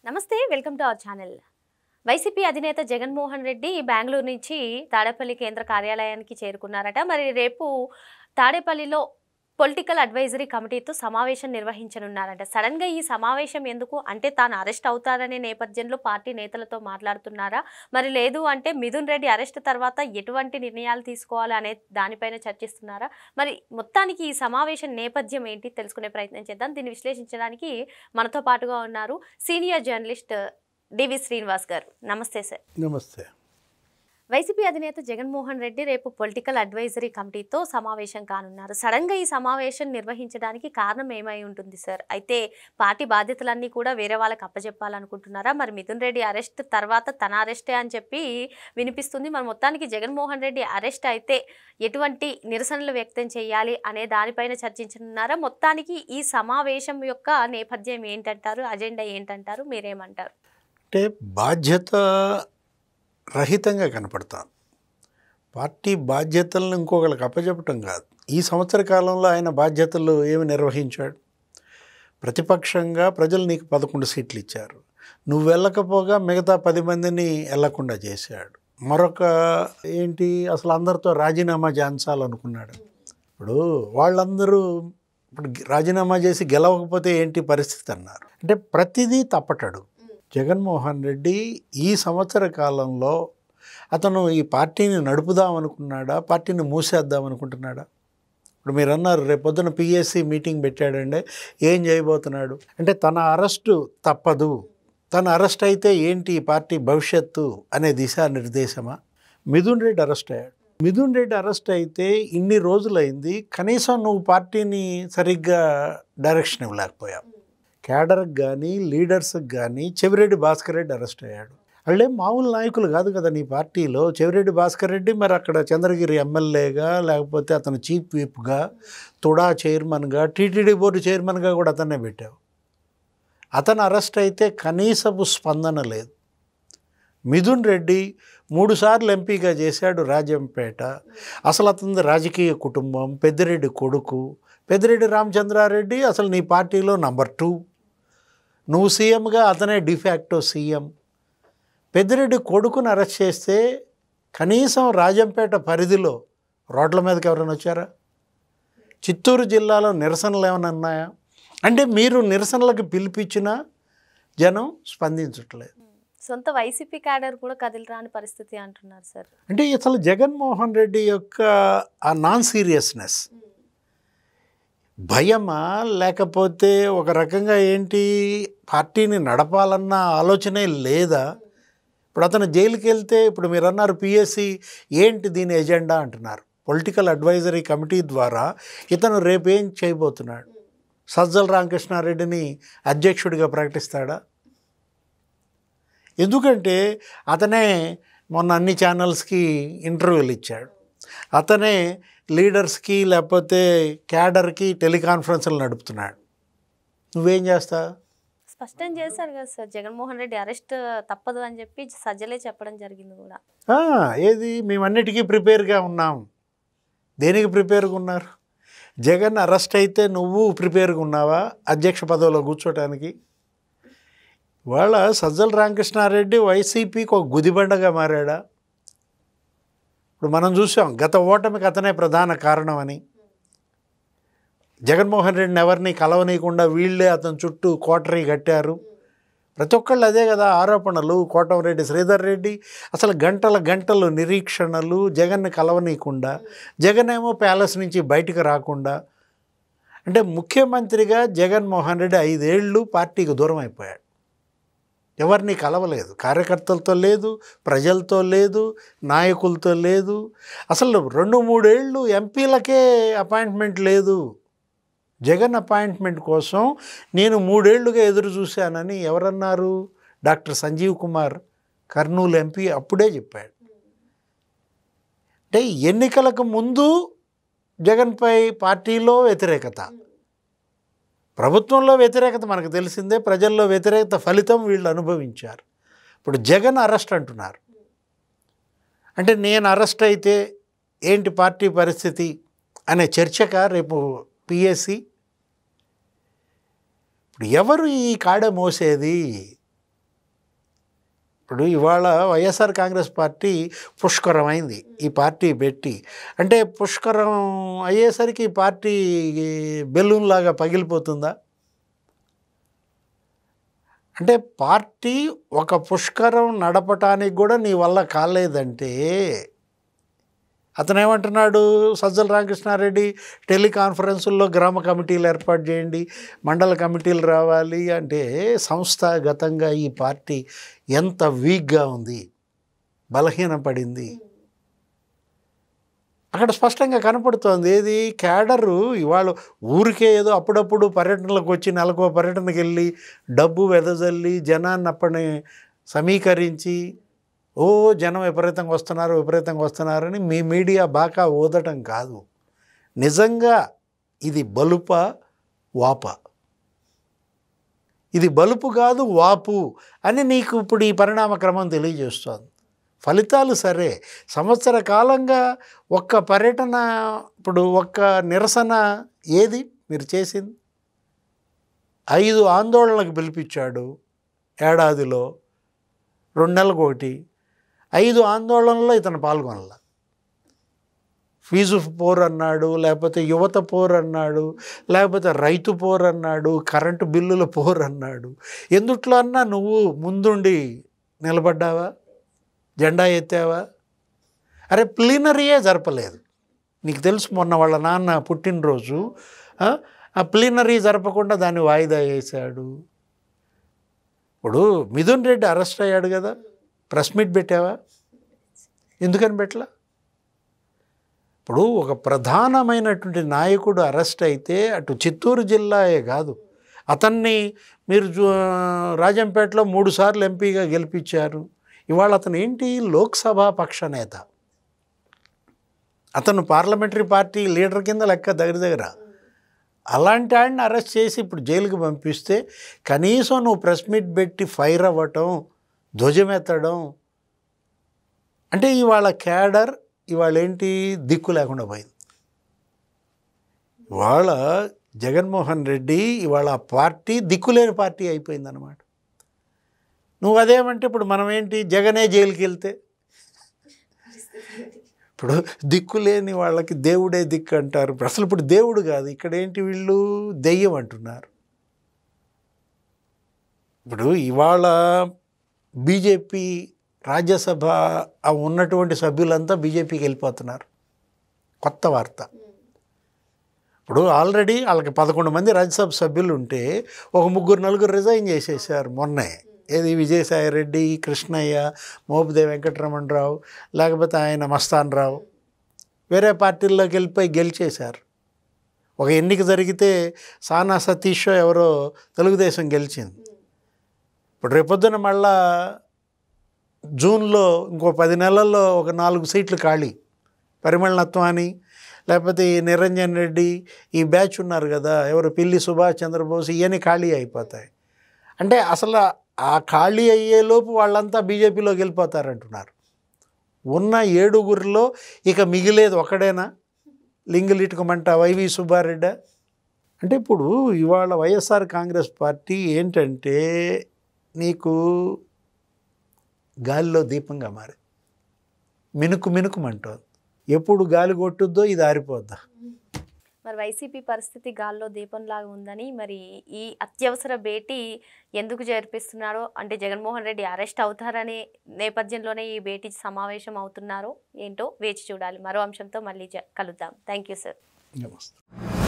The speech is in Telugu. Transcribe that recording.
నమస్తే, welcome to our channel. YCP అధినేత జగన్మోహన్ రెడ్డి బెంగళూరు నుంచి తాడేపల్లి కేంద్ర కార్యాలయానికి చేరుకున్నారట. మరి రేపు తాడేపల్లిలో పొలిటికల్ అడ్వైజరీ కమిటీతో సమావేశం నిర్వహించనున్నారట. సడన్గా ఈ సమావేశం ఎందుకు అంటే తాను అరెస్ట్ అవుతారనే నేపథ్యంలో పార్టీ నేతలతో మాట్లాడుతున్నారా, మరి లేదు అంటే మిథున్ రెడ్డి అరెస్ట్ తర్వాత ఎటువంటి నిర్ణయాలు తీసుకోవాలి అనే దానిపైన చర్చిస్తున్నారా? మరి మొత్తానికి ఈ సమావేశం నేపథ్యం ఏంటి తెలుసుకునే ప్రయత్నం చేద్దాం. దీన్ని విశ్లేషించడానికి మనతో పాటుగా ఉన్నారు సీనియర్ జర్నలిస్ట్ డివి శ్రీనివాస్ గారు. నమస్తే సార్. నమస్తే. వైసీపీ అధినేత జగన్మోహన్ రెడ్డి రేపు పొలిటికల్ అడ్వైజరీ కమిటీతో సమావేశం కానున్నారు. సడన్గా ఈ సమావేశం నిర్వహించడానికి కారణం ఏమై ఉంటుంది సార్? అయితే పార్టీ బాధ్యతలన్నీ కూడా వేరే వాళ్ళకి అప్పచెప్పాలనుకుంటున్నారా? మరి మిథున్ రెడ్డి అరెస్ట్ తర్వాత తన అరెస్టే అని చెప్పి వినిపిస్తుంది. మరి మొత్తానికి జగన్మోహన్ రెడ్డి అరెస్ట్ అయితే ఎటువంటి నిరసనలు వ్యక్తం చేయాలి అనే దానిపైన చర్చించనున్నారా? మొత్తానికి ఈ సమావేశం యొక్క నేపథ్యం ఏంటంటారు, అజెండా ఏంటంటారు, మీరేమంటారు? అంటే బాధ్యత రహితంగా కనపడతాను. పార్టీ బాధ్యతలను ఇంకొకరికి అప్పచెప్పటం కాదు. ఈ సంవత్సర కాలంలో ఆయన బాధ్యతలు ఏమి నిర్వహించాడు? ప్రతిపక్షంగా ప్రజలు నీకు 11 సీట్లు ఇచ్చారు. నువ్వు వెళ్ళకపోగా మిగతా 10 మందిని వెళ్ళకుండా చేశాడు. మరొక ఏంటి, అసలు అందరితో రాజీనామా చేయించాలనుకున్నాడు. ఇప్పుడు వాళ్ళందరూ ఇప్పుడు రాజీనామా చేసి గెలవకపోతే ఏంటి పరిస్థితి అన్నారు. అంటే ప్రతిదీ తప్పటడు. జగన్మోహన్ రెడ్డి ఈ సంవత్సర కాలంలో అతను ఈ పార్టీని నడుపుదాం అనుకున్నాడా, పార్టీని మూసేద్దాం అనుకుంటున్నాడా? ఇప్పుడు మీరు అన్నారు రేపొద్దున పిఎస్సి మీటింగ్ పెట్టాడండి, ఏం చేయబోతున్నాడు అంటే తన అరెస్టు తప్పదు, తన అరెస్ట్ అయితే ఏంటి ఈ పార్టీ భవిష్యత్తు అనే దిశానిర్దేశమా? మిథున్ రెడ్డి అరెస్ట్ అయ్యాడు. మిథున్ రెడ్డి అరెస్ట్ అయితే ఇన్ని రోజులైంది, కనీసం నువ్వు పార్టీని సరిగ్గా డైరెక్షన్ ఇవ్వలేకపోయావు. క్యాడర్కి కానీ లీడర్స్కి కానీ చెవిరెడ్డి భాస్కర్ రెడ్డి అరెస్ట్ అయ్యాడు. వాళ్ళేం మామూలు నాయకులు కాదు కదా నీ పార్టీలో. చెవిరెడ్డి భాస్కర్ రెడ్డి మరి అక్కడ చంద్రగిరి ఎమ్మెల్యేగా, లేకపోతే అతను చీఫ్ విప్గా, తుడా చైర్మన్గా, టీటీడీ బోర్డు చైర్మన్గా కూడా అతన్నే పెట్టావు. అతను అరెస్ట్ అయితే కనీసపు స్పందన లేదు. మిథున్ రెడ్డి 3 సార్లు ఎంపీగా చేశాడు రాజంపేట. అసలు అతని రాజకీయ కుటుంబం, పెద్దిరెడ్డి కొడుకు పెద్దిరెడ్డి రామచంద్రారెడ్డి అసలు నీ పార్టీలో నంబర్ 2. నువ్వు సీఎంగా అతనే డిఫాక్టో సీఎం. పెద్దిరెడ్డి కొడుకుని అరెస్ట్ చేస్తే కనీసం రాజంపేట పరిధిలో రోడ్ల మీదకి ఎవరైనా వచ్చారా? చిత్తూరు జిల్లాలో నిరసనలు ఏమైనా ఉన్నాయా? అంటే మీరు నిరసనలకు పిలిపించినా జనం స్పందించట్లేదు. సొంత వైసీపీ క్యాడర్ కూడా కదిలిరాని పరిస్థితి అంటున్నారు సార్. అంటే అసలు జగన్మోహన్ రెడ్డి యొక్క ఆ నాన్ సీరియస్నెస్ భయమా, లేకపోతే ఒక రకంగా ఏంటి పార్టీని నడపాలన్న ఆలోచనే లేదా? ఇప్పుడు అతను జైలుకి వెళ్తే ఇప్పుడు మీరు అన్నారు పిఎస్సి ఏంటి దీని ఎజెండా అంటున్నారు. పొలిటికల్ అడ్వైజరీ కమిటీ ద్వారా ఇతను రేపేం చేయబోతున్నాడు? సజ్జల రామకృష్ణారెడ్డిని అధ్యక్షుడిగా ప్రకటిస్తాడా? ఎందుకంటే అతనే మొన్న అన్ని ఛానల్స్కి ఇంటర్వ్యూలు ఇచ్చాడు. అతనే లీడర్స్కి లేకపోతే క్యాడర్కి టెలికాన్ఫరెన్స్లు నడుపుతున్నాడు. నువ్వేం చేస్తా? స్పష్టం చేశారు కదా సార్, జగన్మోహన్ రెడ్డి అరెస్ట్ తప్పదు అని చెప్పి సజ్జలే చెప్పడం జరిగింది కూడా. ఏది మేమన్నిటికీ ప్రిపేర్గా ఉన్నాం. దేనికి ప్రిపేర్గా ఉన్నారు? జగన్ అరెస్ట్ అయితే నువ్వు ప్రిపేర్గా ఉన్నావా అధ్యక్ష పదవిలో కూర్చోటానికి? వాళ్ళ సజ్జల రామకృష్ణారెడ్డి వైసీపీకి ఒక గుదిబండగా మారాడా? ఇప్పుడు మనం చూసాం గత ఓటమికి అతనే ప్రధాన కారణం అని. జగన్మోహన్ రెడ్డిని ఎవరిని కలవనీయకుండా వీళ్ళే అతని చుట్టూ కోటరీ కట్టారు. ప్రతి ఒక్కళ్ళు అదే కదా ఆరోపణలు. కోటంరెడ్డి శ్రీధర్ రెడ్డి అసలు గంటలు నిరీక్షణలు, జగన్ని కలవనీయకుండా, జగన్ ఏమో ప్యాలెస్ నుంచి బయటకు రాకుండా. అంటే ముఖ్యమంత్రిగా జగన్మోహన్ రెడ్డి 5 ఏళ్ళు పార్టీకి దూరం అయిపోయాడు. ఎవరిని కలవలేదు, కార్యకర్తలతో లేదు, ప్రజలతో లేదు, నాయకులతో లేదు. అసలు 2-3 ఏళ్ళు ఎంపీలకే అపాయింట్మెంట్ లేదు. జగన్ అపాయింట్మెంట్ కోసం నేను 3 ఏళ్లుగా ఎదురు చూశానని ఎవరన్నారు? డాక్టర్ సంజీవ్ కుమార్ కర్నూలు ఎంపీ అప్పుడే చెప్పాడు. అంటే ఎన్నికలకు ముందు జగన్పై పార్టీలో వ్యతిరేకత, ప్రభుత్వంలో వ్యతిరేకత మనకు తెలిసిందే, ప్రజల్లో వ్యతిరేకత ఫలితం వీళ్ళు అనుభవించారు. ఇప్పుడు జగన్ అరెస్ట్ అంటున్నారు. అంటే నేను అరెస్ట్ అయితే ఏంటి పార్టీ పరిస్థితి అనే చర్చక రేపు పిఎస్సి? ఇప్పుడు ఎవరు ఈ కాడ మోసేది? ఇప్పుడు ఇవాళ వైఎస్ఆర్ కాంగ్రెస్ పార్టీ పుష్కరమైంది ఈ పార్టీ పెట్టి. అంటే పుష్కరం అయ్యేసరికి ఈ పార్టీ బెలూన్ లాగా పగిలిపోతుందా? అంటే పార్టీ ఒక పుష్కరం నడపటానికి కూడా నీ వల్ల కాలేదంటే, అతను ఏమంటున్నాడు సజ్జల రామకృష్ణారెడ్డి, టెలికాన్ఫరెన్సుల్లో గ్రామ కమిటీలు ఏర్పాటు చేయండి, మండల కమిటీలు రావాలి అంటే, సంస్థాగతంగా ఈ పార్టీ ఎంత వీక్గా ఉంది, బలహీనపడింది. అక్కడ స్పష్టంగా కనపడుతోంది. ఏది క్యాడరు ఇవాళ ఊరికే ఏదో అప్పుడప్పుడు పర్యటనలకు వచ్చి నెలకో పర్యటనకి వెళ్ళి డబ్బు వెదజల్లి జనాన్ని అప్పని సమీకరించి జనం విపరీతంగా వస్తున్నారని మీ మీడియా బాగా ఊదటం కాదు. నిజంగా ఇది బలుప వాప, ఇది బలుపు కాదు వాపు అని నీకు ఇప్పుడు ఈ పరిణామ క్రమం తెలియజేస్తోంది. ఫలితాలు సరే, సంవత్సర కాలంగా ఒక్క పర్యటన, ఇప్పుడు ఒక్క నిరసన ఏది మీరు చేసింది? 5 ఆందోళనలకు పిలిపించాడు ఏడాదిలో, 2 నెలలకు ఒకటి. 5 ఆందోళనలో ఇతను పాల్గొనల. ఫీజు పోర్ అన్నాడు, లేకపోతే యువత పోర్ అన్నాడు, లేకపోతే రైతు పోర్ అన్నాడు, కరెంటు బిల్లుల పోర్ అన్నాడు. ఎందుట్లో అన్నా నువ్వు ముందుండి నిలబడ్డావా? జెండా ఎత్తావా? అరే ప్లీనరీయే జరపలేదు. నీకు తెలుసు మొన్న వాళ్ళ నాన్న పుట్టినరోజు, ఆ ప్లీనరీ జరపకుండా దాన్ని వాయిదా వేశాడు. ఇప్పుడు మిథున్ రెడ్డి అరెస్ట్ అయ్యాడు కదా, ప్రెస్ మీట్ పెట్టావా? ఎందుకని పెట్టలా? ఇప్పుడు ఒక ప్రధానమైనటువంటి నాయకుడు అరెస్ట్ అయితే అటు చిత్తూరు జిల్లాయే కాదు, అతన్ని మీరు రాజంపేటలో 3 సార్లు ఎంపీగా గెలిపించారు. ఇవాళ అతను ఏంటి, లోక్సభ పక్ష నేత, అతను పార్లమెంటరీ పార్టీ లీడర్ కింద లెక్క దగ్గర. అలాంటి ఆయన్ని అరెస్ట్ చేసి ఇప్పుడు జైలుకి పంపిస్తే కనీసం నువ్వు ప్రెస్ మీట్ పెట్టి ఫైర్ అవ్వటం, ధ్వజమెత్తడం అంటే ఇవాళ క్యాడర్ ఇవాళ ఏంటి దిక్కు లేకుండా పోయింది. ఇవాళ జగన్మోహన్ రెడ్డి ఇవాళ పార్టీ దిక్కులేని పార్టీ అయిపోయిందన్నమాట. నువ్వు అదేమంటే ఇప్పుడు మనం ఏంటి, జగనే జైలుకి వెళ్తే ఇప్పుడు దిక్కులేని వాళ్ళకి దేవుడే దిక్కు అంటారు. అసలు ఇప్పుడు దేవుడు కాదు, ఇక్కడ ఏంటి వీళ్ళు దెయ్యం అంటున్నారు. ఇప్పుడు ఇవాళ బీజేపీ రాజ్యసభ ఉన్నటువంటి సభ్యులంతా బీజేపీకి వెళ్ళిపోతున్నారు. కొత్త వార్త. ఇప్పుడు ఆల్రెడీ వాళ్ళకి 11 మంది రాజ్యసభ సభ్యులు ఉంటే ఒక 3-4 రిజైన్ చేసేసారు మొన్నే. ఏది విజయసాయిరెడ్డి, కృష్ణయ్య, మోపిదేవి వెంకటరమణరావు, లేకపోతే ఆయన మస్తాన్ రావు వేరే పార్టీల్లోకి వెళ్ళిపోయి గెలిచేశారు. ఒక ఎన్నిక జరిగితే సానా సతీష్ ఎవరో తెలుగుదేశం గెలిచింది. ఇప్పుడు రేపొద్దున మళ్ళా జూన్లో ఇంకో 10 నెలల్లో ఒక 4 సీట్లు ఖాళీ. పరిమళ నత్వాని, లేకపోతే ఈ నిరంజన్ రెడ్డి, ఈ బ్యాచ్ ఉన్నారు కదా, ఎవరు పిల్లి సుభాష్ చంద్రబోస్, ఇవన్నీ ఖాళీ అయిపోతాయి. అంటే అసలు ఆ ఖాళీ అయ్యేలోపు వాళ్ళంతా బీజేపీలోకి వెళ్ళిపోతారంటున్నారు. ఉన్న 7గురిలో ఇక మిగిలేదు ఒకడేనా, లింగులిటుకమంట వైవి సుబ్బారెడ్డి. అంటే ఇప్పుడు ఇవాళ వైఎస్ఆర్ కాంగ్రెస్ పార్టీ ఏంటంటే నీకు గాలిలో దీపంగా మారి మినుకుమంటోంది. ఎప్పుడు గాలి కొట్టుద్దో ఇది ఆరిపోద్దా? మరి వైసీపీ పరిస్థితి గాల్లో దీపంలాగా ఉందని, మరి ఈ అత్యవసర భేటీ ఎందుకు జరిపిస్తున్నారో, అంటే జగన్మోహన్ రెడ్డి అరెస్ట్ అవుతారనే నేపథ్యంలోనే ఈ భేటీ సమావేశం అవుతున్నారో ఏంటో వేచి చూడాలి. మరో అంశంతో మళ్ళీ కలుద్దాం. Thank you sir. నమస్తే.